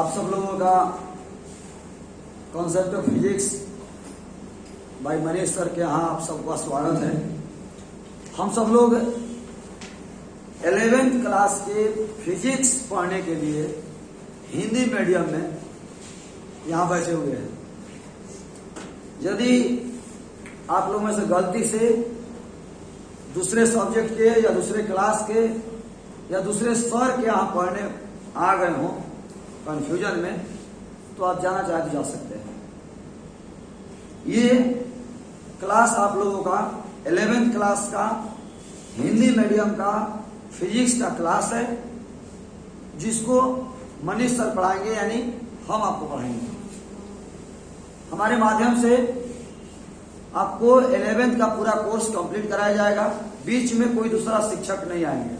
आप सब लोगों का concept of physics bye Manish sir के यहाँ आप सबका स्वागत है। हम सब लोग 11th क्लास के फिजिक्स पढ़ने के लिए हिंदी मीडियम में यहाँ बैठे हुए हैं। यदि आप लोगों में से गलती से दूसरे सब्जेक्ट के या दूसरे क्लास के या दूसरे सर के यहाँ पढ़ने आ गए हों कंफ्यूजन में, तो आप जाना चाहे तो जा सकते हैं। ये क्लास आप लोगों का 11th क्लास का हिंदी मीडियम का फिजिक्स का क्लास है, जिसको मनीष सर पढ़ाएंगे, यानी हम आपको पढ़ाएंगे। हमारे माध्यम से आपको 11th का पूरा कोर्स कंप्लीट कराया जाएगा। बीच में कोई दूसरा शिक्षक नहीं आएंगे,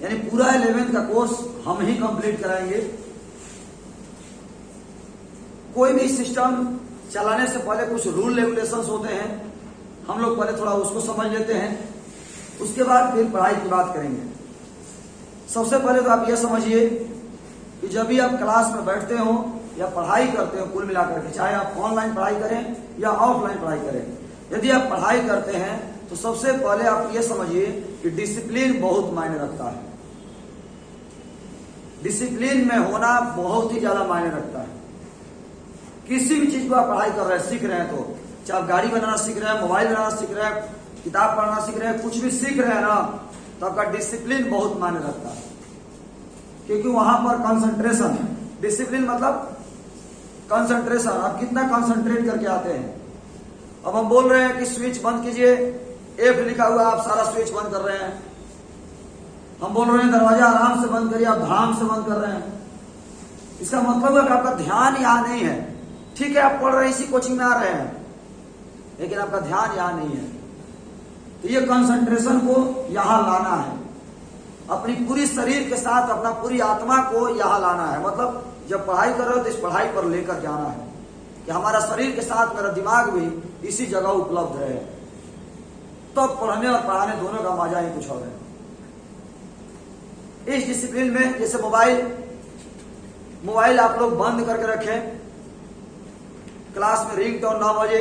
यानी पूरा 11th का कोर्स हम ही कंप्लीट कराएंगे। कोई भी सिस्टम चलाने से पहले कुछ रूल रेगुलेशंस होते हैं, हम लोग पहले थोड़ा उसको समझ लेते हैं, उसके बाद फिर पढ़ाई की बात करेंगे। सबसे पहले तो आप ये समझिए कि जब भी आप क्लास में बैठते हो या पढ़ाई करते हो, कुल मिलाकर के चाहे आप ऑनलाइन पढ़ाई करें या ऑफलाइन पढ़ाई करें, यदि आप पढ़ाई करते हैं तो सबसे पहले आप ये समझिए कि डिसिप्लिन बहुत मायने रखता है। डिसिप्लिन में होना बहुत ही ज्यादा मायने रखता है। किसी भी चीज को आप पढ़ाई कर रहे हैं, सीख रहे हैं, तो चाहे आप गाड़ी बनाना सीख रहे हैं, मोबाइल बनाना सीख रहे हैं, किताब पढ़ना सीख रहे हैं, कुछ भी सीख रहे हैं ना, तो आपका डिसिप्लिन बहुत मायने रखता है, क्योंकि वहां पर कंसंट्रेशन है। डिसिप्लिन मतलब कंसंट्रेशन, आप कितना कंसंट्रेट करके आते हैं। अब हम बोल रहे हैं कि स्विच बंद कीजिए, एफ लिखा हुआ, आप सारा स्विच बंद कर रहे हैं। हम बोल रहे हैं दरवाजा आराम से बंद करिए, आप धड़ाम से बंद कर रहे हैं। इसका मतलब है कि आपका ध्यान यहां नहीं है। ठीक है, आप पढ़ रहे हैं, इसी कोचिंग में आ रहे हैं, लेकिन आपका ध्यान यहां नहीं है। तो ये कंसंट्रेशन को यहां लाना है, अपनी पूरी शरीर के साथ अपना पूरी आत्मा को यहां लाना है। मतलब जब पढ़ाई कर रहे हो तो इस पढ़ाई पर लेकर जाना है कि हमारा शरीर के साथ मेरा दिमाग भी इसी जगह उपलब्ध रहे। तो पढ़ने और पढ़ाने दोनों का मजा ही कुछ और है। इस डिसिप्लिन में जैसे मोबाइल आप लोग बंद करके रखें, क्लास में रिंग टोन ना बजे,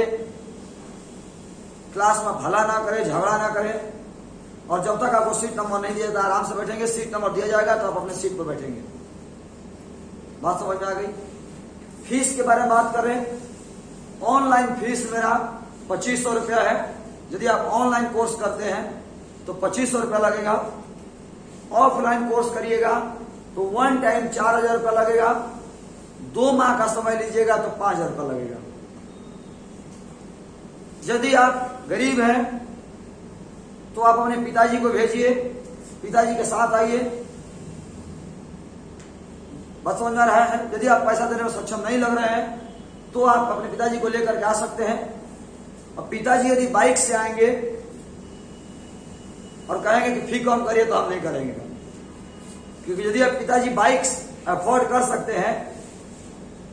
क्लास में भला ना करें, झगड़ा ना करें, और जब तक आपको सीट नंबर नहीं दिया जाता आराम से बैठेंगे। सीट नंबर दिया जाएगा तो आप अपने सीट पर बैठेंगे। बात समझ में आ गई। फीस के बारे में बात करें, ऑनलाइन फीस मेरा 2500 रुपया है। यदि आप ऑनलाइन कोर्स करते हैं तो 2500 रुपया लगेगा। ऑफलाइन कोर्स करिएगा तो वन टाइम 4000 रुपया लगेगा। 2 माह का समय लीजिएगा तो 5000 रुपया लगेगा। यदि आप गरीब हैं तो आप अपने पिताजी को भेजिए, पिताजी के साथ आइए। बात समझ में आ रहा है। यदि आप पैसा देने में सक्षम नहीं लग रहे हैं तो आप अपने पिताजी को लेकर के आ सकते हैं। और पिताजी यदि बाइक से आएंगे और कहेंगे कि फी कम करिए, तो हम नहीं करेंगे, क्योंकि यदि आप पिताजी बाइक अफोर्ड कर सकते हैं,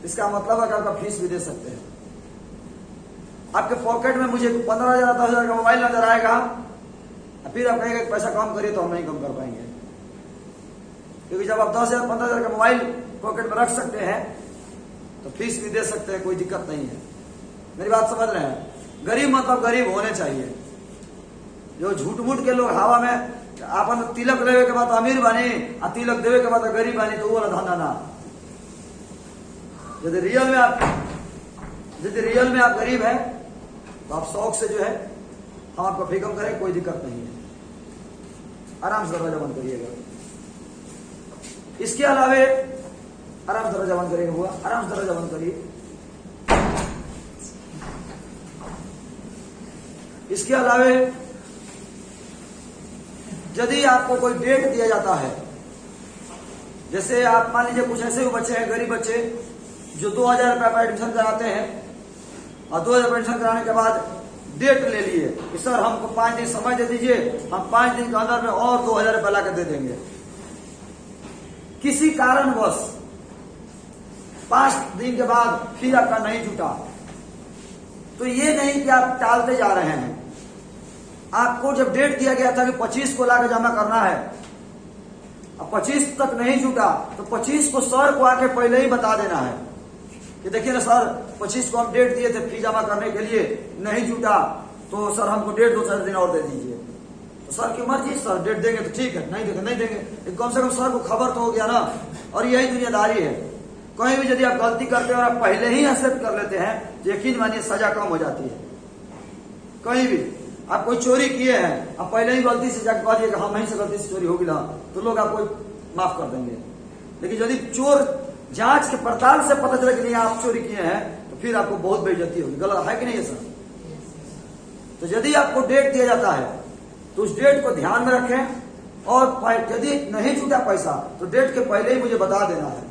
इसका मतलब है कि आपका फीस भी दे सकते हैं। आपके पॉकेट में मुझे 15,000 10,000 का मोबाइल नजर आएगा, फिर आप कहेंगे पैसा कम करिए, तो हम नहीं कम कर पाएंगे, क्योंकि जब आप 10,000 15,000 का मोबाइल पॉकेट में रख सकते हैं तो फीस भी दे सकते हैं, कोई दिक्कत नहीं है। मेरी बात समझ रहे हैं। गरीब मतलब गरीब होने चाहिए। जो झूठ मूठ के लोग हवा में आपन तिलक लेवे के बाद अमीर बने और तिलक देवे के बाद गरीब बने, तो वो वाला धंधा ना। यदि रियल में आप गरीब हैं तो आप शौक से जो है हम आपको फी कम करें, कोई दिक्कत नहीं है। आराम से दरवाजा बंद करिएगा। इसके अलावे आराम से दरवाजा बंद करिएगा हुआ, आराम से दरवाजा बंद करिए। इसके अलावे यदि आपको कोई डेट दिया जाता है, जैसे आप मान लीजिए कुछ ऐसे भी बच्चे हैं, गरीब बच्चे, जो 2000 रुपये का एडमिशन कराते हैं और 2000 एडमिशन कराने के बाद डेट ले लिए कि सर हमको 5 दिन समय दे दीजिए, हम 5 दिन के अंदर में और 2000 रुपये लाकर दे देंगे। किसी कारणवश 5 दिन के बाद फिर आपका नहीं जुटा, तो ये नहीं कि आप टालते जा रहे हैं। आपको जब डेट दिया गया था कि 25 को लाकर जमा करना है, अब 25 तक नहीं जुटा तो 25 को सर को आके पहले ही बता देना है कि देखिए ना सर, 25 को हम डेट दिए थे फी जमा करने के लिए, नहीं जुटा तो सर हमको डेट 2-4 दिन और दे दीजिए। तो सर की मर्जी, सर डेट देंगे तो ठीक है, नहीं देंगे नहीं देंगे, कम से कम सर को खबर तो हो गया ना। और यही दुनियादारी है। कहीं भी यदि आप गलती करते हैं और आप पहले ही एक्सेप्ट कर लेते हैं तो यकीन मानिए सजा कम हो जाती है। कहीं भी आप कोई चोरी किए हैं, आप पहले ही गलती से जाकर कह दिए हम ही से गलती से चोरी होगी ना, तो लोग आपको माफ कर देंगे। लेकिन यदि चोर जांच के पड़ताल से पता चले कि नहीं आप चोरी किए हैं, तो फिर आपको बहुत बेइज्जती होगी। गलत है कि नहीं है सर? तो यदि आपको डेट दिया जाता है तो उस डेट को ध्यान में रखें, और यदि नहीं छूटा पैसा तो डेट के पहले ही मुझे बता देना है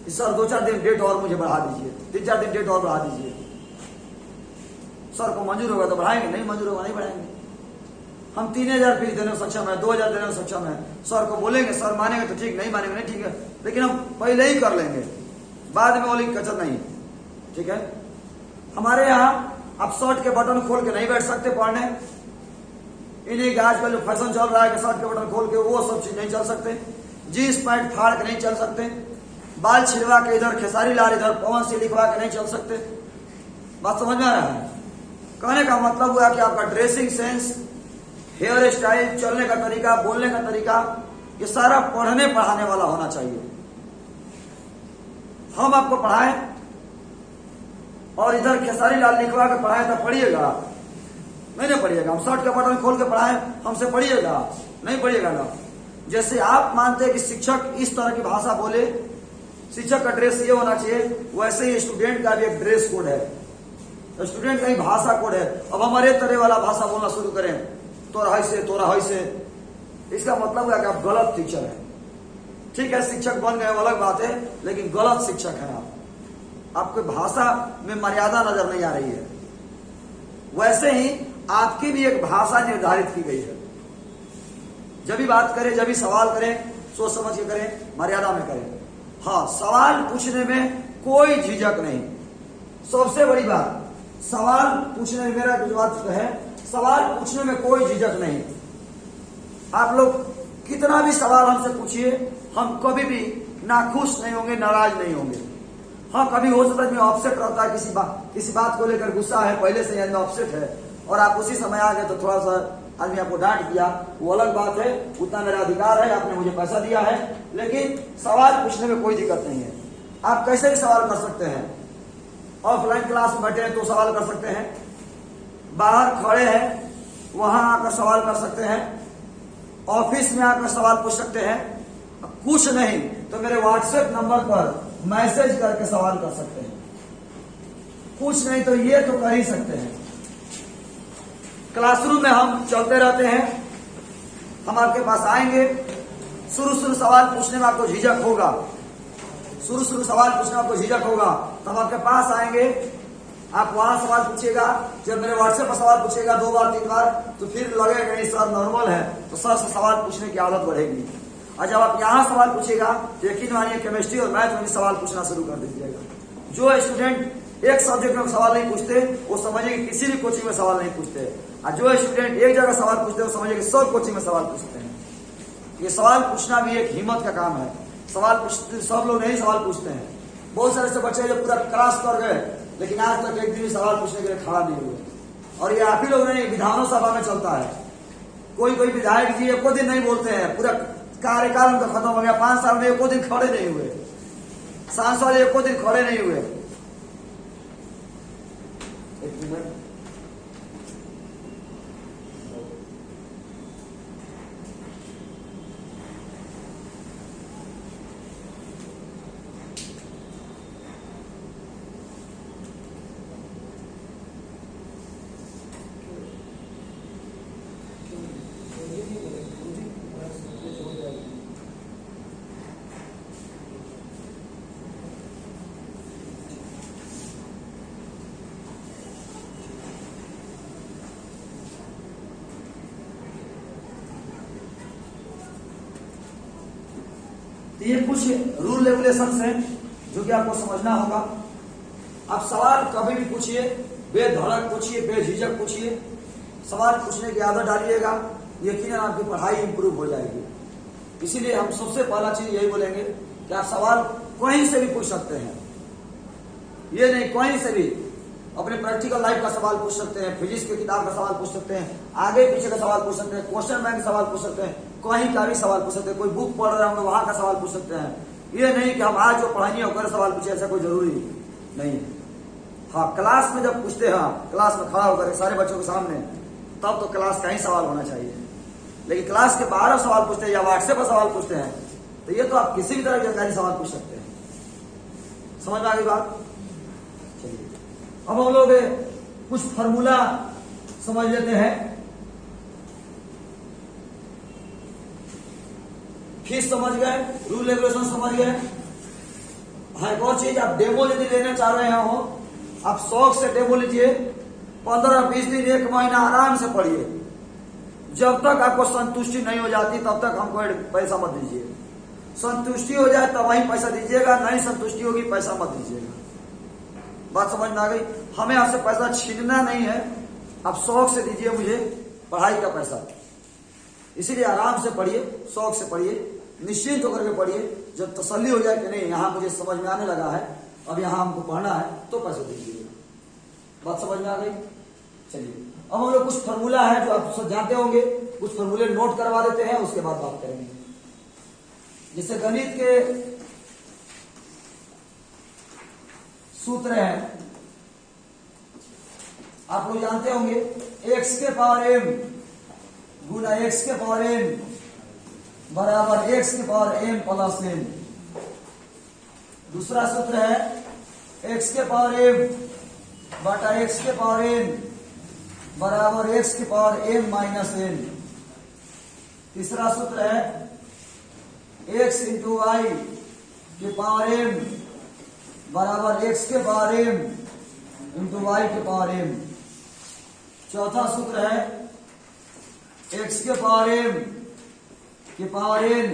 कि सर 2-4 दिन डेट और मुझे बढ़ा दीजिए, 3-4 दिन डेट और बढ़ा दीजिए। सर को मंजूर होगा तो बढ़ाएंगे, नहीं मंजूर होगा नहीं बढ़ाएंगे। हम 3000 फीस देने में सक्षम है, 2000 देने में सक्षम है, सर को बोलेंगे, सर मानेंगे तो ठीक, नहीं मानेंगे नहीं ठीक है, लेकिन हम पहले ही कर लेंगे, बाद में बोलेंगे कचर नहीं। ठीक है, हमारे यहाँ आप शर्ट के बटन खोल के नहीं बैठ सकते पढ़ने। इन्हीं आज का जो फैशन चल रहा है कि शर्ट के बटन खोल के, वो सब चीज नहीं चल सकते। जींस पैंट फाड़ के नहीं चल सकते। बाल छिड़वा के इधर खेसारी लाल इधर पवन सिंह लिखवा के नहीं चल सकते। बात समझ में आ रहा है? कहने का मतलब हुआ कि आपका ड्रेसिंग सेंस, हेयर स्टाइल, चलने का तरीका, बोलने का तरीका, ये सारा पढ़ने पढ़ाने वाला होना चाहिए। हम आपको पढ़ाएं और इधर खेसारी लाल लिखवा के पढ़ाएं तो पढ़िएगा? नहीं पढ़िएगा। हम शर्ट का बटन खोल के पढ़ाएं हमसे पढ़िएगा? नहीं पढ़िएगा ना। जैसे आप मानते हैं कि शिक्षक इस तरह की भाषा बोले, शिक्षक का ड्रेस ये होना चाहिए, वैसे ही स्टूडेंट का भी एक ड्रेस कोड है, स्टूडेंट का ही भाषा कोड है। अब हमारे तरह वाला भाषा बोलना शुरू करें, तोरा है से, इसका मतलब है कि आप गलत टीचर हैं। ठीक है, शिक्षक बन गए अलग बात है, लेकिन गलत शिक्षक है आप। आपके भाषा में मर्यादा नजर नहीं आ रही है। वैसे ही आपकी भी एक भाषा निर्धारित की गई है। जब भी बात करें, जब भी सवाल करें, सोच समझ के करें, मर्यादा में करें। हाँ, सवाल पूछने में कोई झिझक नहीं। सबसे बड़ी बात, सवाल पूछने में, मेरा जो बात है, सवाल पूछने में कोई झिझक नहीं। आप लोग कितना भी सवाल हमसे पूछिए, हम कभी भी नाखुश नहीं होंगे, नाराज नहीं होंगे। हाँ, कभी हो सकता है ऑफसेट रहता है, किसी बात को लेकर गुस्सा है, पहले से आदमी ऑफसेट है और आप उसी समय आ गए तो थोड़ा सा आदमी आपको डांट दिया, वो अलग बात है, उतना मेरा अधिकार है, आपने मुझे पैसा दिया है। लेकिन सवाल पूछने में कोई दिक्कत नहीं है। आप कैसे भी सवाल कर सकते हैं। ऑफलाइन क्लास में बैठे हैं तो सवाल कर सकते हैं, बाहर खड़े हैं वहां आकर सवाल कर सकते हैं, ऑफिस में आकर सवाल पूछ सकते हैं। कुछ नहीं तो मेरे व्हाट्सएप नंबर पर मैसेज करके सवाल कर सकते हैं। कुछ नहीं तो ये तो कर ही सकते हैं। क्लासरूम में हम चलते रहते हैं, हम आपके पास आएंगे। शुरू सवाल पूछने में आपको झिझक होगा, शुरू सवाल पूछने में आपको झिझक होगा, तो हम आपके पास आएंगे, आप वहां सवाल पूछिएगा। जब मेरे व्हाट्सएप पर सवाल पूछिएगा 2 बार 3 बार, तो फिर लगेगा नहीं सर नॉर्मल है, तो सर से सवाल पूछने की आदत बढ़ेगी। और जब आप यहाँ सवाल पूछिएगा तो यकीन मानिए केमिस्ट्री और मैथ में सवाल पूछना शुरू कर दीजिएगा। जो स्टूडेंट एक सब्जेक्ट में सवाल नहीं पूछते, वो समझिए कि किसी भी कोचिंग में सवाल नहीं पूछते, और जो स्टूडेंट एक जगह सवाल पूछते हैं वो समझिए कि सब कोचिंग में सवाल पूछते हैं। ये सवाल पूछना भी एक हिम्मत का काम है। सवाल पूछते सब लोग नहीं सवाल पूछते हैं। बहुत सारे ऐसे बच्चे जो पूरा क्लास कर गए, लेकिन आज तक एक दिन भी सवाल पूछने के लिए खड़ा नहीं हुए। और ये आप ही लोग नहीं, विधानों सभा में चलता है। कोई विधायक जी एको दिन नहीं बोलते हैं, पूरा कार्यकाल उनका खत्म हो गया, 5 साल में एको दिन खड़े नहीं हुए, सांसद एको दिन खड़े नहीं हुए। एक मिनट, ये कुछ रूल रेगुलेशंस हैं जो कि आपको समझना होगा। आप सवाल कभी भी पूछिए, बेधड़क पूछिए, बेझिझक पूछिए। सवाल पूछने की आदत डालिएगा, यकीनन आपकी पढ़ाई इंप्रूव हो जाएगी। इसीलिए हम सबसे पहला चीज यही बोलेंगे कि आप सवाल कहीं से भी पूछ सकते हैं, ये नहीं कहीं से भी अपने प्रैक्टिकल लाइफ का सवाल पूछ सकते हैं, फिजिक्स की किताब का सवाल पूछ सकते हैं, आगे पीछे का सवाल पूछ सकते हैं, क्वेश्चन बैंक का सवाल पूछ सकते हैं, कहीं का भी सवाल पूछ सकते हैं, कोई बुक पढ़ रहे होंगे वहां का सवाल पूछ सकते हैं। ये नहीं कि हम आज जो पढ़ाई होकर सवाल पूछे, ऐसा कोई जरूरी नहीं। हाँ, क्लास में जब पूछते हैं, क्लास में खड़ा होकर सारे बच्चों के सामने, तब तो क्लास का ही सवाल होना चाहिए। लेकिन क्लास के बाहर सवाल पूछते हैं या व्हाट्सएप पर सवाल पूछते हैं, तो ये तो आप किसी भी तरह की जानकारी सवाल पूछ सकते हैं। समझ में आ गई बात? चलिए अब हम लोग कुछ फॉर्मूला समझ लेते हैं, फीस समझ गए, रूल रेगुलेशन समझ गए। हाँ, एक और चीज, आप डेमो यदि लेना चाह रहे हो, आप शौक से डेमो लीजिए, 15-20 दिन 1 महीना आराम से पढ़िए। जब तक आपको संतुष्टि नहीं हो जाती तब तक हमको पैसा मत दीजिए। संतुष्टि हो जाए तब वहीं पैसा दीजिएगा, नहीं संतुष्टि होगी पैसा मत दीजिएगा। बात समझ में आ गई? हमें आपसे पैसा छीनना नहीं है, आप शौक से दीजिए मुझे पढ़ाई का पैसा। इसीलिए आराम से पढ़िए, शौक से पढ़िए, निश्चिंत होकर के पढ़िए। जब तसल्ली हो जाए कि नहीं यहाँ मुझे समझ में आने लगा है, अब यहाँ हमको पढ़ना है, तो पैसा दीजिएगा। बात समझ में आ गई? चलिए अब हम लोग कुछ फॉर्मूला है जो आप सब जानते होंगे, कुछ फॉर्मूले नोट करवा देते हैं, उसके बाद बात करेंगे। जैसे गणित के सूत्र हैं, आप लोग जानते होंगे, x के पावर m गुना x के पावर n बराबर x के पावर m प्लस n। दूसरा सूत्र है x के पावर m बटा x के पावर n बराबर x के पावर m माइनस n। तीसरा सूत्र है x इंटू वाई के पावर m बराबर x के पावर m इंटू वाई के पावर m। चौथा सूत्र है x के पावर m के पावर n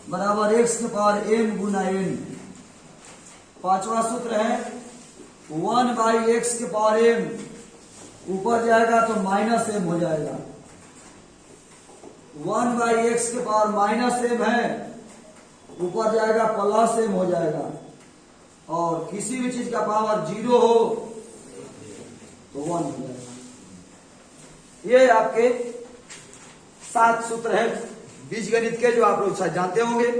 बराबर x के पावर m गुना n। पांचवा सूत्र है 1 बाई x के पावर m, ऊपर जाएगा तो माइनस m हो जाएगा। 1 बाई x के पावर माइनस m है, ऊपर जाएगा प्लस m हो जाएगा। और किसी भी चीज का पावर 0 हो तो 1 हो जाएगा। ये आपके 7 सूत्र है बीजगणित के, जो आप लोग शायद जानते होंगे,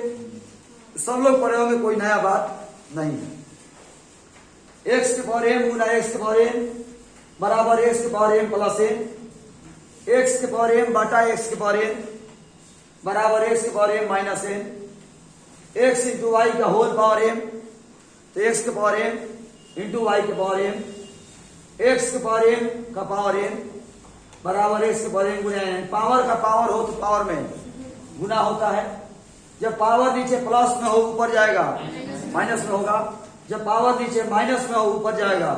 सब लोग पढ़े होंगे, कोई नया बात नहीं है। x के पावर m गुना x के पावर n बराबर x के power m plus n, x के पावर m बटा x के पावर n बराबर x के power m minus n, x into y का होल पावर m, तो x के पावर m इंटू वाई के पावर m, x के पावर m का पावर n बराबर x के पावर m गुना n। पावर का पावर हो तो पावर में गुना होता है। जब पावर नीचे प्लस में हो ऊपर जाएगा माइनस में होगा, जब पावर नीचे माइनस में हो ऊपर जाएगा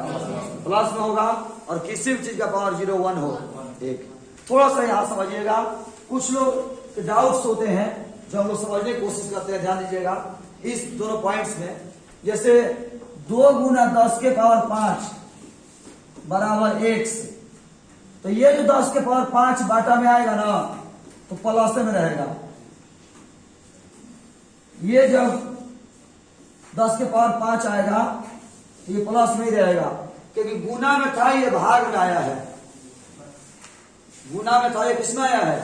प्लस में होगा, और किसी भी चीज का पावर 0 1 हो 1। थोड़ा सा यहां समझिएगा, कुछ लोग डाउट्स होते हैं जो हम लोग समझने की कोशिश करते हैं, ध्यान दीजिएगा इस दोनों पॉइंट्स में। जैसे 2 गुना 10 के पावर 5 बराबर x, तो ये जो 10 के पावर 5 बाटा में आएगा ना तो प्लस में रहेगा। ये जब 10 के पावर 5 आएगा तो ये प्लस में ही रहेगा, क्योंकि गुना में था, ये भाग में आया है। गुना में था, ये किसमें आया है?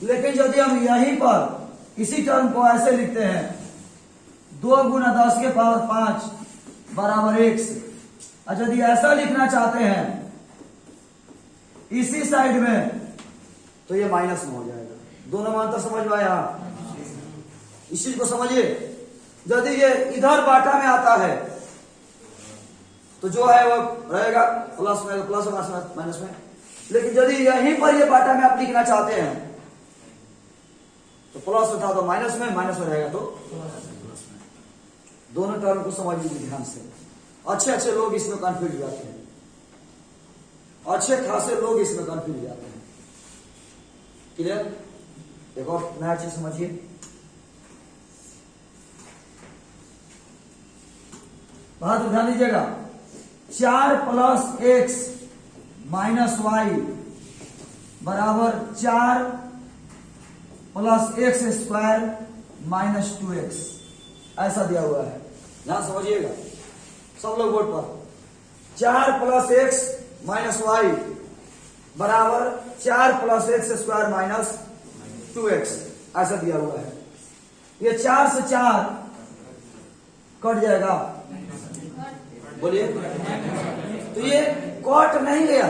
लेकिन यदि हम यहीं पर इसी टर्म को ऐसे लिखते हैं 2 गुना 10 के पावर 5 बराबर x, और यदि ऐसा लिखना चाहते हैं इसी साइड में, तो ये माइनस में हो जाएगा। दोनों में अंतर समझ में आया? इस चीज को समझिए। यदि ये इधर बाटा में आता है तो जो है वो रहेगा प्लस में, प्लस माइनस में। लेकिन यदि यहीं पर ये बाटा में आप लिखना चाहते हैं तो प्लस में था तो माइनस में, माइनस में रहेगा तो प्लस में। दोनों टर्म को समझ लीजिए ध्यान से। अच्छे लोग इसमें कंफ्यूज जाते हैं, अच्छे खासे लोग इसमें कंफ्यूज जाते हैं। क्लियर? एक और नया चीज समझिए, बात ध्यान दीजिएगा। 4 प्लस x माइनस वाई बराबर 4 plus x square minus 2x ऐसा दिया हुआ है। ध्यान समझिएगा सब लोग बोर्ड पर। 4 प्लस एक्स माइनस वाई बराबर 4 plus x square minus 2x ऐसा दिया हुआ है। ये 4 से 4 कट जाएगा, बोलिए। तो ये कट नहीं गया,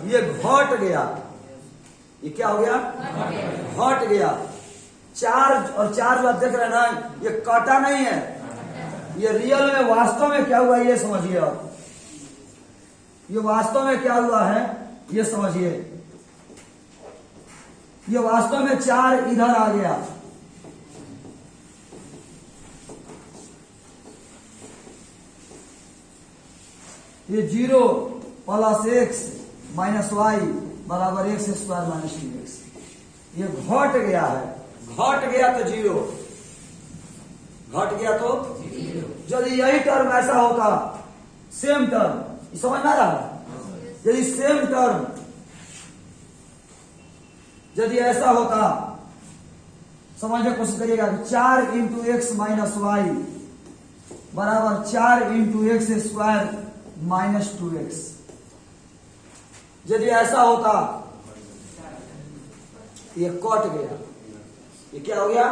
ये घट गया। ये क्या हो गया? घट गया। 4 और 4 जो आप देख रहे हैं ना, ये कटा नहीं है, ये रियल में वास्तव में क्या हुआ ये समझिए आप। ये वास्तव में क्या हुआ है ये समझिए। ये वास्तव में 4 इधर आ गया, ये 0 प्लस एक्स माइनस वाई बराबर एक्स स्क्वायर माइनस 2x। ये घट गया है, घट गया तो 0, घट गया तो 0। यदि यही टर्म ऐसा होता, सेम टर्म, समझ में आ रहा है? यदि सेम टर्म यदि ऐसा होता, समझने की कोशिश करिएगा, 4 इंटू एक्स माइनस वाई बराबर 4 into x square minus 2x। यदि ऐसा होता, ये कट गया। ये क्या हो गया?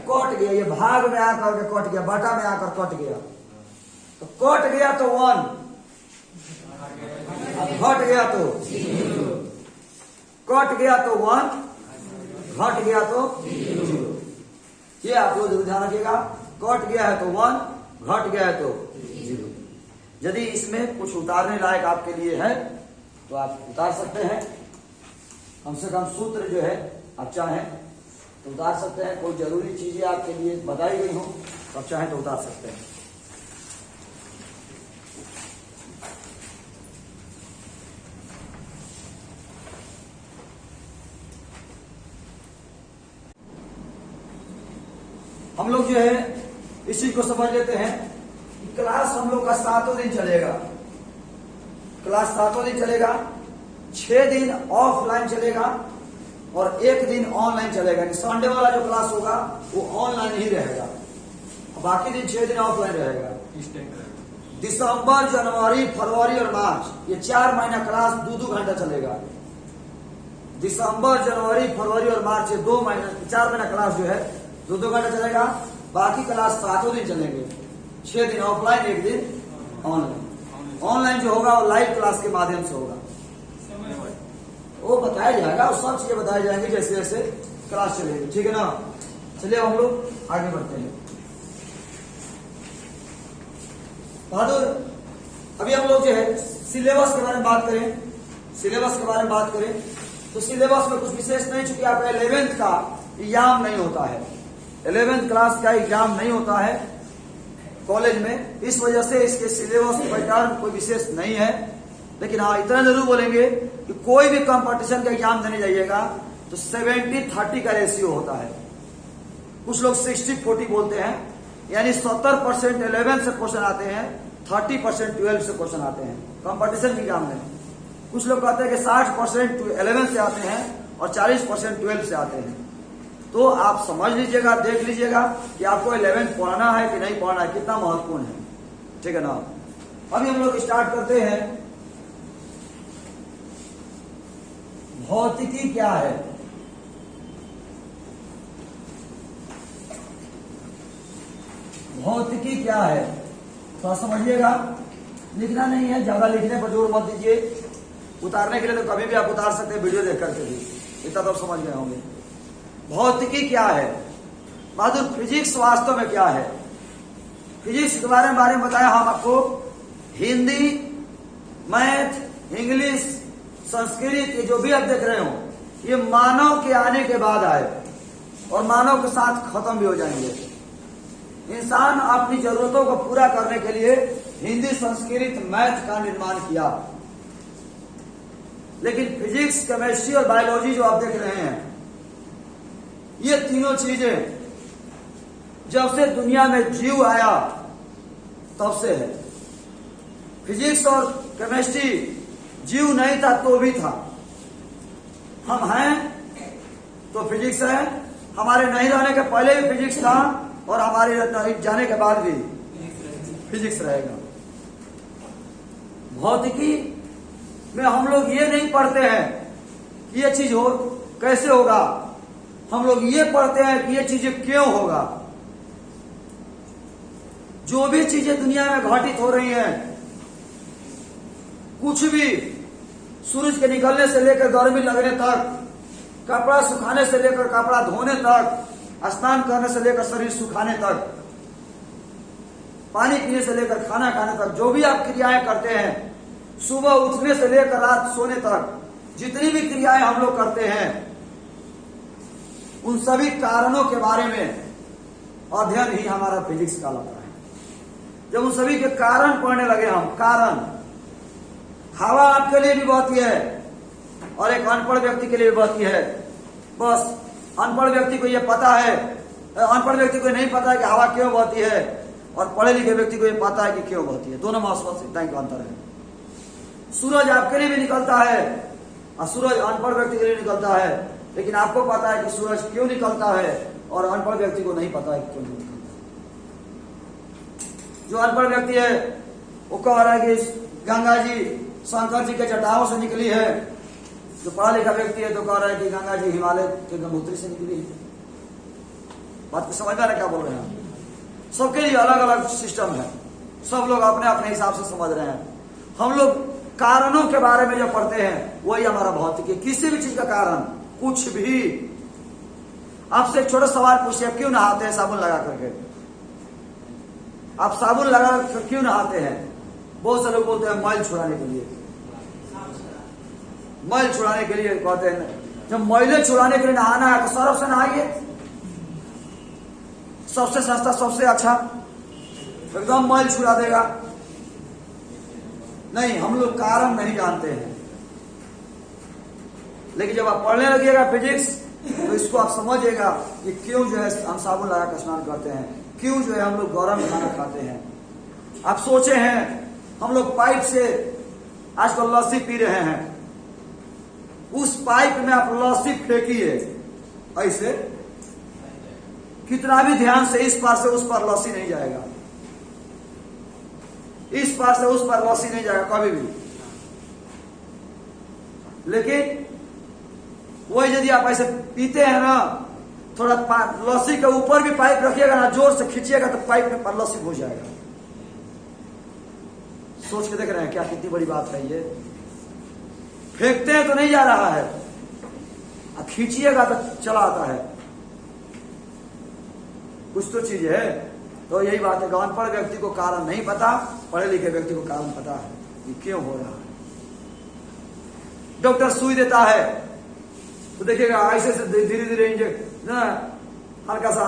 कट गया। ये भाग में आकर के कट गया, बटा में आकर कट गया। तो कट गया तो 1, घट गया तो 0, कट गया तो 1, घट गया तो 0। ये आप लोग ध्यान रखिएगा, कट गया है तो 1, घट गया है तो 0। यदि इसमें कुछ उतारने लायक आपके लिए है तो आप उतार सकते हैं। कम से कम सूत्र जो है आप चाहें तो उतार सकते हैं। कोई जरूरी चीजें आपके लिए बताई गई हो तो आप चाहें तो उतार सकते हैं। हम लोग जो है इसी को समझ लेते हैं कि क्लास हम लोग का 7 दिन चलेगा। क्लास 7 दिन चलेगा, 6 दिन ऑफलाइन चलेगा और 1 दिन ऑनलाइन चलेगा। संडे वाला जो क्लास होगा वो ऑनलाइन ही रहेगा, बाकी दिन 6 दिन ऑफलाइन रहेगा। दिसंबर, जनवरी, फरवरी और मार्च ये 4 महीना क्लास 2-2 घंटा चलेगा। दिसंबर, जनवरी, फरवरी और मार्च ये 2 महीना 4 महीना क्लास जो है 2-2 घंटा चलेगा। बाकी क्लास 7 दिन चलेंगे, 6 दिन ऑफलाइन, 1 दिन ऑनलाइन। ऑनलाइन जो होगा वो लाइव क्लास के माध्यम से होगा, वो बताया जाएगा और सब चीजें बताई जाएंगी जैसे जैसे क्लास चलेगी। ठीक है ना? चलिए हम लोग आगे बढ़ते हैं। बहादुर, अभी हम लोग जो है सिलेबस के बारे में बात करें। सिलेबस के बारे में बात करें तो सिलेबस में कुछ विशेष नहीं, चूंकि आपका 11th का एग्जाम नहीं होता है, 11th क्लास का एग्जाम नहीं होता है कॉलेज में, इस वजह से इसके सिलेबस पैटर्न कोई विशेष नहीं है। लेकिन हाँ इतना जरूर बोलेंगे कि कोई भी कंपटीशन का एग्जाम देने जाइएगा तो 70-30 का रेशियो होता है। कुछ लोग 60-40 बोलते हैं, यानी 70% 11 से क्वेश्चन आते हैं, 30% 12 से क्वेश्चन आते हैं कंपटीशन के एग्जाम में। कुछ लोग कहते हैं कि 60% 11 से आते हैं और 40% 12 से आते हैं। तो आप समझ लीजिएगा, देख लीजिएगा कि आपको 11th पढ़ना है कि नहीं पढ़ना है, कितना महत्वपूर्ण है। ठीक है ना? अभी हम लोग स्टार्ट करते हैं। भौतिकी क्या है? भौतिकी क्या है तो समझिएगा, लिखना नहीं है, ज्यादा लिखने पर जोर मत दीजिए। उतारने के लिए तो कभी भी आप उतार सकते हैं, वीडियो देख करके भी, इतना तो समझ गए होंगे। भौतिकी क्या है? बहादुर, फिजिक्स वास्तव में क्या है? फिजिक्स के बारे में बताया हम आपको। हिंदी, मैथ, इंग्लिश, संस्कृत, ये जो भी आप देख रहे हो ये मानव के आने के बाद आए और मानव के साथ खत्म भी हो जाएंगे। इंसान अपनी जरूरतों को पूरा करने के लिए हिंदी, संस्कृत, मैथ का निर्माण किया। लेकिन फिजिक्स, केमिस्ट्री और बायोलॉजी जो आप देख रहे हैं, ये तीनों चीजें जब से दुनिया में जीव आया तब से है। फिजिक्स और केमिस्ट्री जीव नहीं था तो भी था। हम हैं तो फिजिक्स है, हमारे नहीं रहने के पहले भी फिजिक्स था और हमारे जाने के बाद भी फिजिक्स रहेगा। भौतिकी में हम लोग ये नहीं पढ़ते हैं कि ये चीज हो कैसे होगा, हम लोग ये पढ़ते हैं कि ये चीजें क्यों होगा। जो भी चीजें दुनिया में घटित हो रही हैं, कुछ भी, सूरज के निकलने से लेकर गर्मी लगने तक, कपड़ा सुखाने से लेकर कपड़ा धोने तक, स्नान करने से लेकर शरीर सुखाने तक, पानी पीने से लेकर खाना खाने तक, जो भी आप क्रियाएं करते हैं, सुबह उठने से लेकर रात सोने तक, जितनी भी क्रियाएं हम लोग करते हैं, उन सभी कारणों के बारे में अध्ययन ही हमारा फिजिक्स कहलाता है। जब उन सभी के कारण पढ़ने लगे हम, कारण, हवा आपके लिए भी बहती है और एक अनपढ़ व्यक्ति के लिए भी बहती है। बस अनपढ़ व्यक्ति को यह पता है, अनपढ़ व्यक्ति को नहीं पता है कि हवा क्यों बहती है, और पढ़े लिखे व्यक्ति को यह पता है कि क्यों बहती है। दोनों में स्पष्ट इतना ही अंतर है। सूरज आपके लिए भी निकलता है और सूरज अनपढ़ व्यक्ति के लिए निकलता है, लेकिन आपको पता है कि सूरज क्यों निकलता है और अनपढ़ व्यक्ति को नहीं पता है क्यों निकलता है। जो अनपढ़ व्यक्ति है वो कह रहा है कि गंगा जी शंकर जी के जटाओं से निकली है, जो पढ़ा लिखा व्यक्ति है तो कह रहा है कि गंगा जी हिमालय के गंगोत्री से निकली है। बात को समझ में क्या बोल रहे हैं? सबके लिए अलग अलग सिस्टम है, सब लोग अपने अपने हिसाब से समझ रहे हैं। हम लोग कारणों के बारे में जो पढ़ते हैं वही हमारा भौतिक है। किसी भी चीज का कारण, कुछ भी। आपसे एक छोटा सवाल पूछिए, क्यों नहाते हैं साबुन लगा करके? आप साबुन लगा कर क्यों नहाते हैं? बहुत से लोग बोलते हैं मैल छुड़ाने के लिए, मैल छुड़ाने के लिए कहते हैं। जब मैले छुड़ाने के लिए नहाना है तो सर्फ से नहाइए, सबसे सस्ता, सबसे अच्छा, एकदम मैल छुड़ा देगा। नहीं, हम लोग कारण नहीं जानते हैं, लेकिन जब आप पढ़ने लगिएगा फिजिक्स तो इसको आप समझिएगा कि क्यों जो है हम साबुन लगा कर स्नान करते हैं, क्यों जो है हम लोग गरम खाना खाते हैं। आप सोचे हैं हम लोग पाइप से आजकल लस्सी पी रहे हैं, उस पाइप में आप लस्सी फेंकिए ऐसे, कितना भी ध्यान से इस पार से उस पार लस्सी नहीं जाएगा, इस पार से उस पार लस्सी नहीं जाएगा कभी भी। लेकिन वही यदि आप ऐसे पीते हैं ना, थोड़ा लस्सी के ऊपर भी पाइप रखिएगा ना, जोर से खींचिएगा तो पाइप में लस्सी घुस जाएगा। सोच के देख रहे हैं क्या, कितनी बड़ी बात है ये। फेंकते हैं तो नहीं जा रहा है, खींचिएगा तो चला आता है, कुछ तो चीज है। तो यही बात है, अनपढ़ व्यक्ति को कारण नहीं पता, पढ़े लिखे व्यक्ति को कारण पता है कि क्यों हो रहा है। डॉक्टर सुई देता है तो देखिएगा ऐसे से धीरे धीरे इंजेक्शन हल्का सा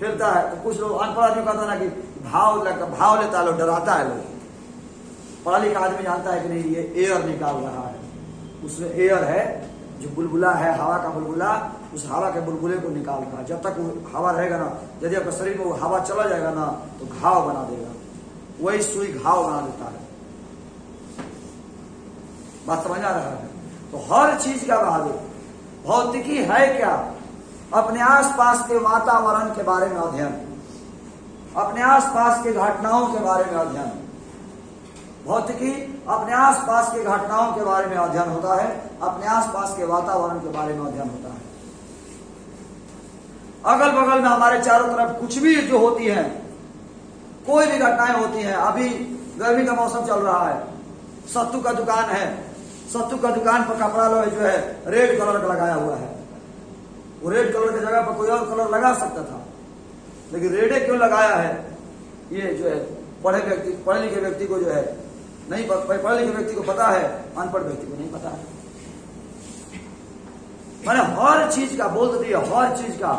ठेलता है, तो कुछ लोग अनपढ़ आदमी कहता ना कि भाव लेता है, लोग डराता है। लोग पढ़ा लिखा आदमी जानता है कि नहीं, ये एयर निकाल रहा है, उसमें एयर है, जो बुलबुला है हवा का बुलबुला, उस हवा के बुलबुले को निकाल रहा है। जब तक वो हवा रहेगा ना, यदि आपके शरीर में वो हवा चला जाएगा ना तो घाव बना देगा, वही सुई घाव बना देता है। बात समझ आ रहा है? तो हर चीज का भौतिकी है क्या? अपने आसपास के वातावरण के बारे में अध्ययन, अपने आसपास के घटनाओं के बारे में अध्ययन। भौतिकी अपने आसपास के घटनाओं के बारे में अध्ययन होता है, अपने आसपास के वातावरण के बारे में अध्ययन होता है। अगल बगल में हमारे चारों तरफ कुछ भी जो होती है, कोई भी घटनाएं होती हैं। अभी गर्मी का मौसम चल रहा है, सत्तू का दुकान है, सत्तू का दुकान पर कपड़ा लो जो है रेड कलर का लगाया हुआ है। वो रेड कलर की जगह पर कोई और कलर लगा सकता था, लेकिन रेडे क्यों लगाया है? ये जो है पढ़े लिखे व्यक्ति को जो है नहीं, पढ़े लिखे व्यक्ति को पता है, अनपढ़ व्यक्ति को नहीं पता है। मैंने हर चीज का बोल दिया, हर चीज का।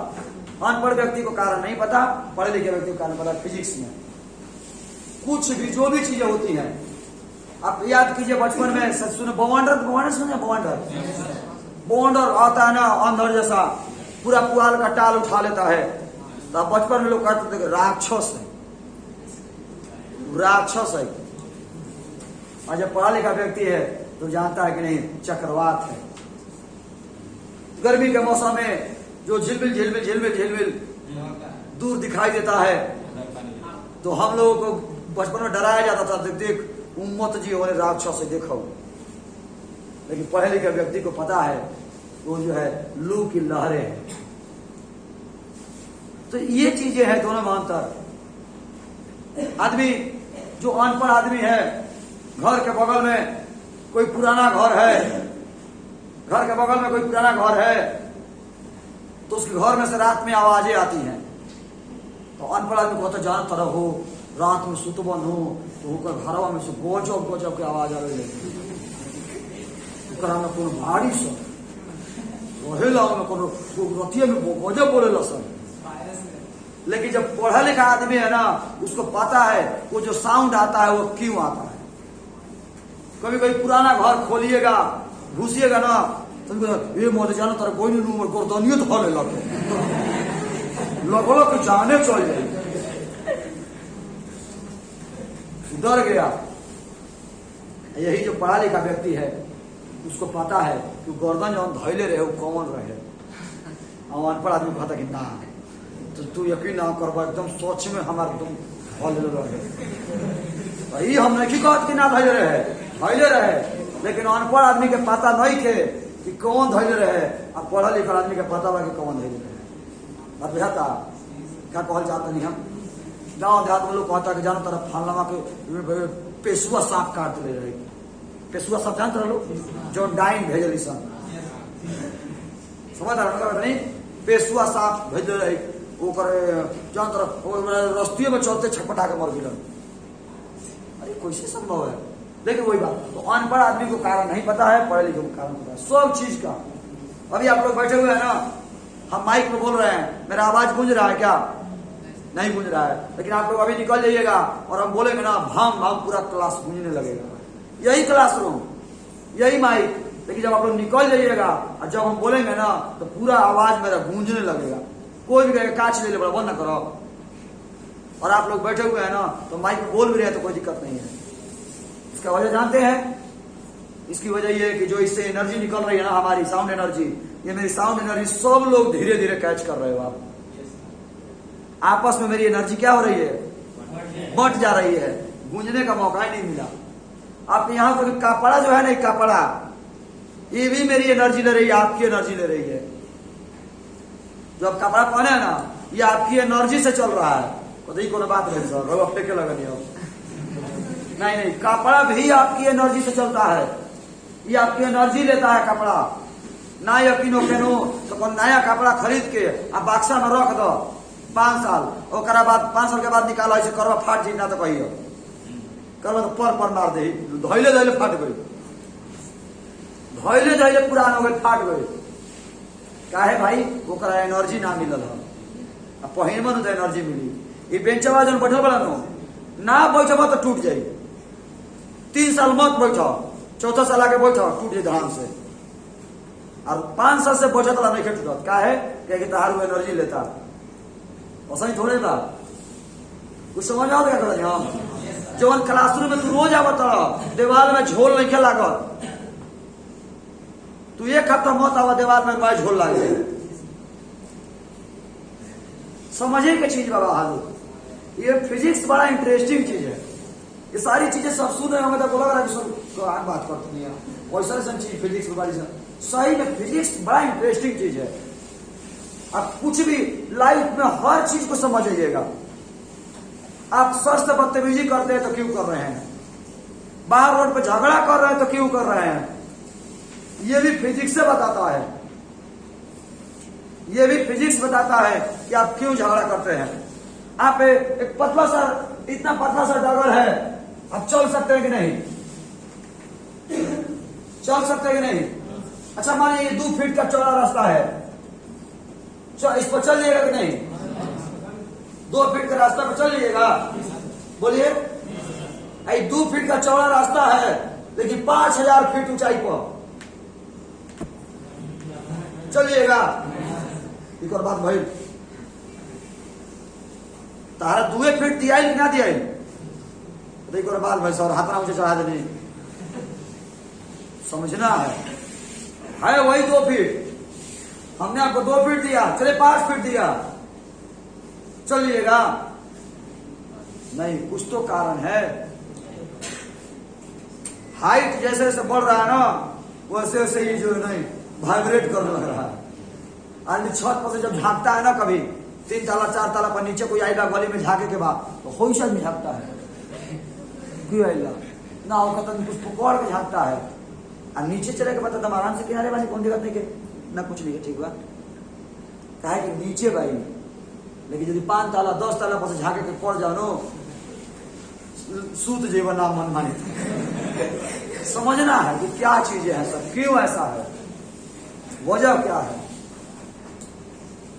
अनपढ़ व्यक्ति को कारण नहीं पता, पढ़े लिखे व्यक्ति को कारण पता। फिजिक्स में कुछ भी जो भी चीजें होती हैं, आप याद कीजिए बचपन में सुने बवंडर सुने, बवंडर आता है ना अंधर जैसा, पूरा पुआल का टाल उठा लेता है। तो बचपन में लोग कहते थे राक्षस है, राक्षस है। और जब पढ़ा लिखा व्यक्ति है तो जानता है कि नहीं, चक्रवात है। गर्मी के मौसम में जो झिलमिल झिलमिल झिलमिल झिलमिल दूर दिखाई देता है, तो हम लोगों को बचपन में डराया जाता था, देख देख उम्मत जी और राक्षस से देखो। लेकिन पढ़े लिखे व्यक्ति को पता है वो जो है लू की लहरें हैं। तो ये चीजें हैं दोनों में अंतर। आदमी जो अनपढ़ आदमी है, घर के बगल में कोई पुराना घर है, घर के बगल में कोई पुराना घर है, तो उसके घर में से रात में आवाजें आती हैं। तो अनपढ़ आदमी को जान तरह हो, रात में सुतबन हो, तो होकर घरवा में से गजब गजब के आवाज आवे लगी। में कोनो भारी सन रहेला में कोनो रतिया में गजब बोलेला सन। लेकिन जब पढ़ा लिखा आदमी है ना, उसको पता है वो जो साउंड आता है वो क्यों आता है। कभी कभी पुराना घर खोलिएगा, घुसिएगा ना, तो ये मोदे जाना तारा कोई नहीं गर्दनियो धो ले लगो कि जाने चल जाए, डर गया। यही जो पढ़ा लिखा व्यक्ति है उसको पता है कि गर्दन जो धैले रहे वो कौन रहे। और अनपढ़ आदमी कहता कि ना, तो तू यकीन ना करवा, एकदम सोच में हमारे तुम धैले रहे। भाई हम नहीं कहते कि ना धैले रहे, लेकिन अनपढ़ आदमी के पता नहीं थे कि कौन धैले रहे, और पढ़ा लिखा आदमी के पता बा कि कौन धैले रहे। बात बुझाता क्या कहल जाता नहीं। हम गाँव देहात में लोग कहता कि जानो तरफ फलनामा के पेशुआ सांप काट ले रहे। पेशुआ सांप जानते रहो जो डाइन भेजली सन, समझ नहीं, पेशुआ सांप भेज रहे जान तरफ रस्तियों में चलते छटपटा के मर गिलन। अरे कैसे संभव है। लेकिन वही बात, तो अनपढ़ आदमी को कारण नहीं पता है, पढ़े लिखे को कारण पता है सब चीज का। अभी आप लोग बैठे हुए हैं ना, हम माइक में बोल रहे हैं, मेरा आवाज गूंज रहा है क्या? नहीं गूंज रहा है। लेकिन आप लोग अभी निकल जाइएगा और हम बोलेंगे ना, भाम भाम पूरा क्लास गूंजने लगेगा। यही क्लासरूम, यही माइक। लेकिन जब आप लोग निकल जाइएगा और जब हम बोलेंगे ना, तो पूरा आवाज मेरा गूंजने लगेगा। कोई भी कहेगा कांच ले ले, बड़ा बंद ना करो। और आप लोग बैठे हुए हैं ना, तो माइक में बोल भी रहे हैं तो कोई दिक्कत नहीं है। इसका वजह जानते हैं? इसकी वजह यह है कि जो इससे एनर्जी निकल रही है ना, हमारी साउंड एनर्जी, ये मेरी साउंड एनर्जी सब लोग धीरे धीरे कैच कर रहे हो। आप आपस में मेरी एनर्जी क्या हो रही है? बट जा रही है। गूंजने का मौका ही नहीं मिला। आप यहाँ पर कपड़ा जो है ना, कपड़ा ये भी मेरी एनर्जी ले रही है, आपकी एनर्जी ले रही है। जो आप कपड़ा पहने है ना, ये आपकी एनर्जी से चल रहा है। बताइए कोई बात नहीं सर, अब के लगा नहीं नहीं, कपड़ा भी आपकी एनर्जी से चलता है। ये आपकी एनर्जी लेता है कपड़ा। ना यकीन हो तो नया कपड़ा खरीद के आप बक्सा में रख दो 5 साल, और बाद 5 साल के बाद निकालो, ऐसे करवा फाट जी ना तो कहियो करवा तो पर मार दे, धैले धैले फाट गई, धैले धैले पुरान हो गए, फाट गए। काहे भाई? वो करा एनर्जी ना मिलल है। अब पहिन में तो एनर्जी मिली। ये बेंचवा जो बैठल बड़ा ना बैठबा तो टूट जाये। 3 साल मत बैठो, 4था साल आके बैठो, टूट जाए धान से। और 5 साल से बैठत नहीं टूटत। क्या है? क्या तहार वो एनर्जी लेता, ऐसा ही थोड़े था। कुछ समझ आओ क्या कर हम? जवन क्लासरूम में तू रोज आवत दीवार में झोल नहीं लागत, तू एक हफ्ता मत आवा दीवार में बाय झोल लागे। समझे के चीज बाबा हालू। ये फिजिक्स बड़ा इंटरेस्टिंग चीज है। ये सारी चीजें सब सुन रहे होंगे तो बोला बात करते नहीं है। वैसा चीज फिजिक्स में बड़ी सही में फिजिक्स बड़ा इंटरेस्टिंग चीज है। आप कुछ भी लाइफ में हर चीज को समझिएगा। आप सर से बदतमीजी करते हैं तो क्यों कर रहे हैं? बाहर रोड पे झगड़ा कर रहे हैं तो क्यों कर रहे हैं? ये भी फिजिक्स से बताता है। ये भी फिजिक्स बताता है कि आप क्यों झगड़ा करते हैं। आप एक पतला सा, इतना पतला सा डगर है, आप चल सकते हैं कि नहीं? चल सकते हैं कि नहीं? अच्छा मानिए 2 फीट का चौड़ा रास्ता है, इस पर चल जाइएगा कि नहीं? 2 फीट का रास्ता पर चल जाइएगा? बोलिए। 2 फीट का चौड़ा रास्ता है, लेकिन 5000 फीट ऊंचाई पर चलिएगा। एक और बात भाई, तारा 2 फीट दिया कि ना दिया? तो एक और बात भाई, सर हाथ ना ऊंचे चढ़ा देने, समझना है वही 2 फीट। हमने आपको 2 फीट दिया, चले 5 फीट दिया, चलिएगा? नहीं, कुछ तो कारण है। हाइट जैसे जैसे बढ़ रहा है ना, वैसे वैसे ये जो नहीं वाइब्रेट करने लग रहा है। आदमी छत पर से जब झांकता है ना, कभी 3 ताला 4 ताला पर नीचे कोई आईला गली में झांके के बाद तो हो ही में झांकता है, क्यों आईला ना होगा तो कुछ पकड़ के झांकता है। और नीचे चले के बाद आराम से किनारे वाली कोई दिक्कत नहीं के ना, कुछ नहीं है, ठीक बात कहे कि नीचे भाई। लेकिन यदि 5 ताला 10 ताला पर से झांके के पड़ जाओ नो, सूत जीवन नाम मन मानी। समझना है कि क्या चीजें हैं सब, क्यों ऐसा है, वजह क्या है।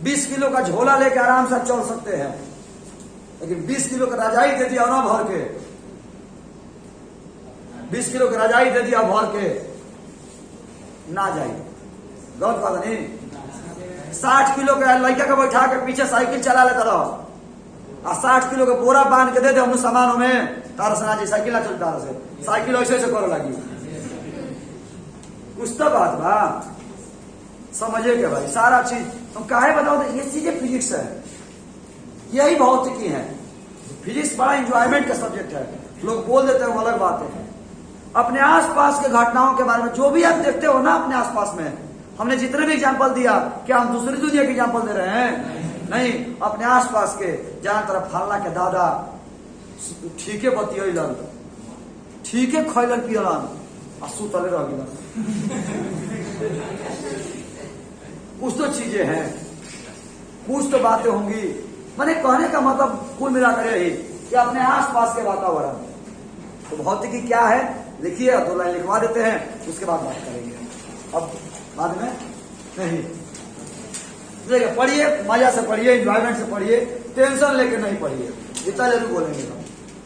20 किलो का झोला लेके आराम से चल सकते हैं, लेकिन 20 किलो का रजाई दे दिया ना भर के, 20 किलो का रजाई दे दिया भर के, ना जाए, गलत बात नहीं। 60 किलो का लड़का का बैठा के पीछे साइकिल चला लेता रहो, और 60 किलो का बोरा बांध के दे दे हम सामानों में, तारा सना जी साइकिल ना चलता रहे, साइकिल ऐसे ऐसे करे लगी। कुछ तो बात बा, समझे के भाई सारा चीज हम काहे बताओ, तो ये चीजें फिजिक्स है, यही भौतिकी है। फिजिक्स बड़ा इंजॉयमेंट का सब्जेक्ट है, लोग बोल देते हैं अलग बात है। अपने आसपास के घटनाओं के बारे में जो भी आप देखते हो ना अपने आसपास में, हमने जितने भी एग्जाम्पल दिया, क्या हम दूसरी दुनिया के एग्जाम्पल दे रहे हैं? नहीं, अपने आसपास के, जहां तरफ फलना के दादा ठीके बतियलन, ठीके खैलन पियलन, सुतले रह गया। कुछ तो चीजें हैं, कुछ तो बातें होंगी। मैंने कहने का मतलब कुल मिलाकर यही कि अपने आसपास के वातावरण। तो भौतिकी क्या है लिखिए, 2 लाइन लिखवा देते हैं, उसके बाद बात करेंगे। अब बाद में नहीं, देखिए पढ़िए, मजा से पढ़िए, एंजॉयमेंट से पढ़िए, टेंशन लेके नहीं पढ़िए, इतना जरूर बोलेंगे हम।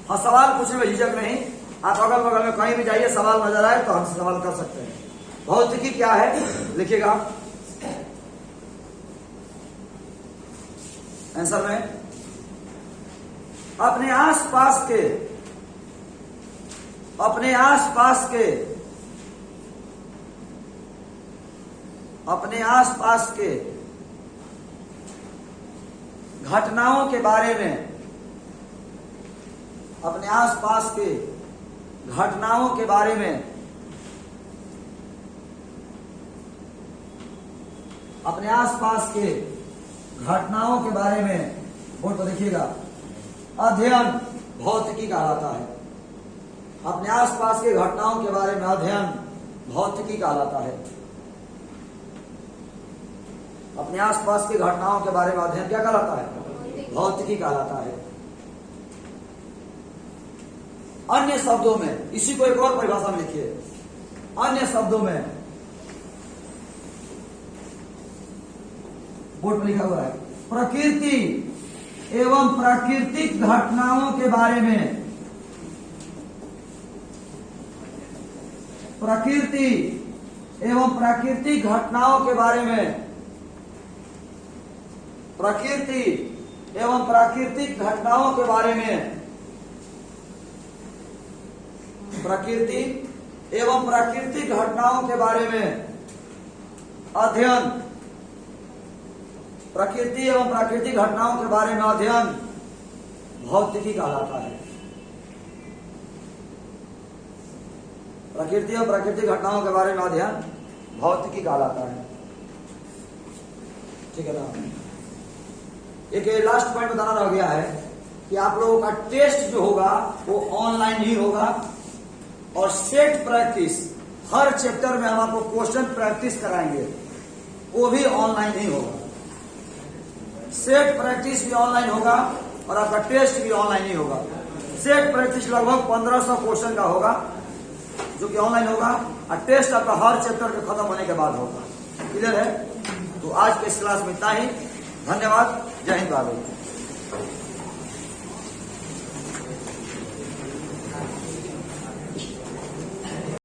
हाँ, सवाल पूछने में झिझक नहीं, आप अगल बगल में कहीं भी जाइए, सवाल नजर आए तो हमसे सवाल कर सकते हैं। भौतिकी क्या है लिखिएगा आंसर में। अपने आसपास के, अपने आसपास के, अपने आसपास के घटनाओं के बारे में, अपने आसपास के घटनाओं के बारे में, अपने आसपास के घटनाओं के बारे में, बोर्ड पर देखिएगा, अध्ययन भौतिकी कहलाता है। अपने आसपास के घटनाओं के बारे में अध्ययन भौतिकी कहलाता है। अपने आसपास की घटनाओं के बारे में अध्ययन क्या कहलाता है? भौतिकी कहलाता है। अन्य शब्दों में, इसी को एक और परिभाषा में लिखिए, अन्य शब्दों में, बोर्ड पर लिखा हुआ है, प्रकृति एवं प्राकृतिक घटनाओं के बारे में, प्रकृति एवं प्राकृतिक घटनाओं के बारे में, प्रकृति एवं प्राकृतिक घटनाओं के बारे में, प्रकृति एवं प्राकृतिक घटनाओं के बारे में अध्ययन, प्रकृति एवं प्राकृतिक घटनाओं के बारे में अध्ययन भौतिकी कहलाता है। प्रकृति एवं प्राकृतिक घटनाओं के बारे में अध्ययन भौतिकी कहलाता है। ठीक है ना। एक लास्ट पॉइंट बताना रह गया है कि आप लोगों का टेस्ट जो होगा वो ऑनलाइन ही होगा, और सेट प्रैक्टिस, हर चैप्टर में हम आपको क्वेश्चन प्रैक्टिस कराएंगे, वो भी ऑनलाइन ही होगा। सेट प्रैक्टिस भी ऑनलाइन होगा और आपका टेस्ट भी ऑनलाइन ही होगा। सेट प्रैक्टिस लगभग 1500 क्वेश्चन का होगा जो कि ऑनलाइन होगा, और टेस्ट आपका हर चैप्टर के खत्म होने के बाद होगा। क्लियर है? तो आज के इस क्लास में इतना ही। धन्यवाद। जय हिंद।